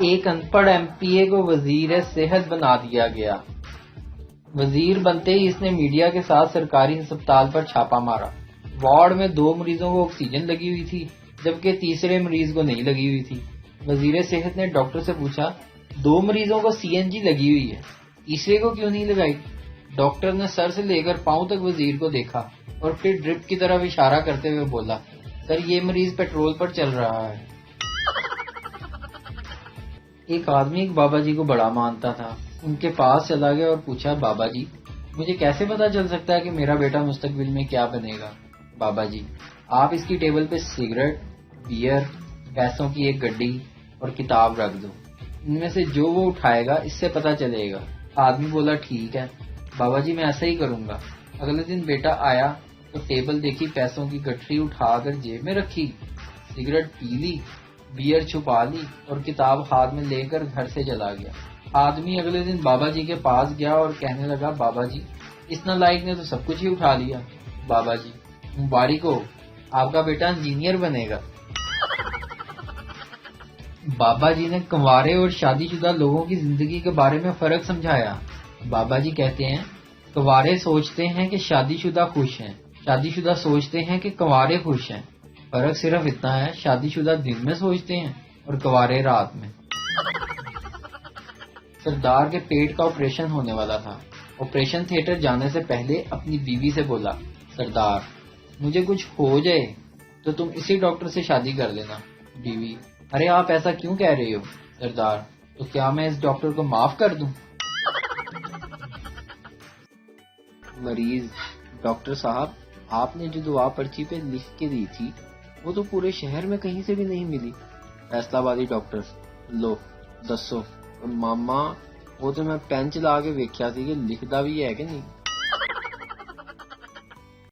ایک ان پڑھ M P اے کو وزیر صحت بنا دیا گیا۔ وزیر بنتے ہی اس نے میڈیا کے ساتھ سرکاری ہسپتال پر چھاپا مارا۔ وارڈ میں 2 مریضوں کو آکسیجن لگی ہوئی تھی جبکہ تیسرے مریض کو نہیں لگی ہوئی تھی۔ وزیر صحت نے ڈاکٹر سے پوچھا 2 مریضوں کو سی این جی لگی ہوئی ہے، تیسرے کو کیوں نہیں لگائی؟ ڈاکٹر نے سر سے لے کر پاؤں تک وزیر کو دیکھا اور پھر ڈرپ کی طرف اشارہ کرتے ہوئے بولا، سر یہ مریض پیٹرول پر چل رہا ہے۔ ایک آدمی ایک بابا جی کو بڑا مانتا تھا، ان کے پاس چلا گیا اور پوچھا، بابا جی مجھے کیسے پتا چل سکتا ہے کہ میرا بیٹا مستقبل میں کیا بنے گا؟ بابا جی آپ اس کی ٹیبل پہ سگریٹ، بیئر، پیسوں کی ایک گڈی اور کتاب رکھ دو، ان میں سے جو وہ اٹھائے گا اس سے پتا چلے گا۔ آدمی بولا ٹھیک ہے بابا جی میں ایسا ہی کروں گا۔ اگلے دن بیٹا آیا تو ٹیبل دیکھی، پیسوں کی گٹھری اٹھا کر جیب میں رکھی، سگریٹ پی لی، بیئر چھپا لی اور کتاب ہاتھ میں لے کر گھر سے چلا گیا۔ آدمی اگلے دن بابا جی کے پاس گیا اور کہنے لگا، بابا جی اس نالائق نے تو سب کچھ ہی اٹھا لیا۔ بابا جی مبارک ہو، آپ کا بیٹا انجینئر بنے گا۔ بابا جی نے کنوارے اور شادی شدہ لوگوں کی زندگی کے بارے میں فرق سمجھایا۔ بابا جی کہتے ہیں، کنوارے سوچتے ہیں کہ شادی شدہ خوش ہیں، شادی شدہ سوچتے ہیں کہ کنوارے خوش ہیں، فرق صرف اتنا ہے شادی شدہ دن میں سوچتے ہیں اور کنوارے رات میں۔ سردار کے پیٹ کا آپریشن ہونے والا تھا۔ آپریشن تھیٹر جانے سے پہلے اپنی بیوی سے بولا، سردار مجھے کچھ ہو جائے تو تم اسی ڈاکٹر سے شادی کر لینا۔ بیوی، ارے آپ ایسا کیوں کہہ رہے ہو؟ سردار، تو کیا میں اس ڈاکٹر کو معاف کر دوں؟ مریض، ڈاکٹر صاحب آپ نے جو دعا پرچی پہ لکھ کے دی تھی وہ تو پورے شہر میں کہیں سے بھی نہیں ملی۔ فیصلہ آبادی ڈاکٹر، لو دسو۔ ماما وہ تو میں پین چلا کے ویکھیا سی کہ لکھدا بھی ہے کہ نہیں۔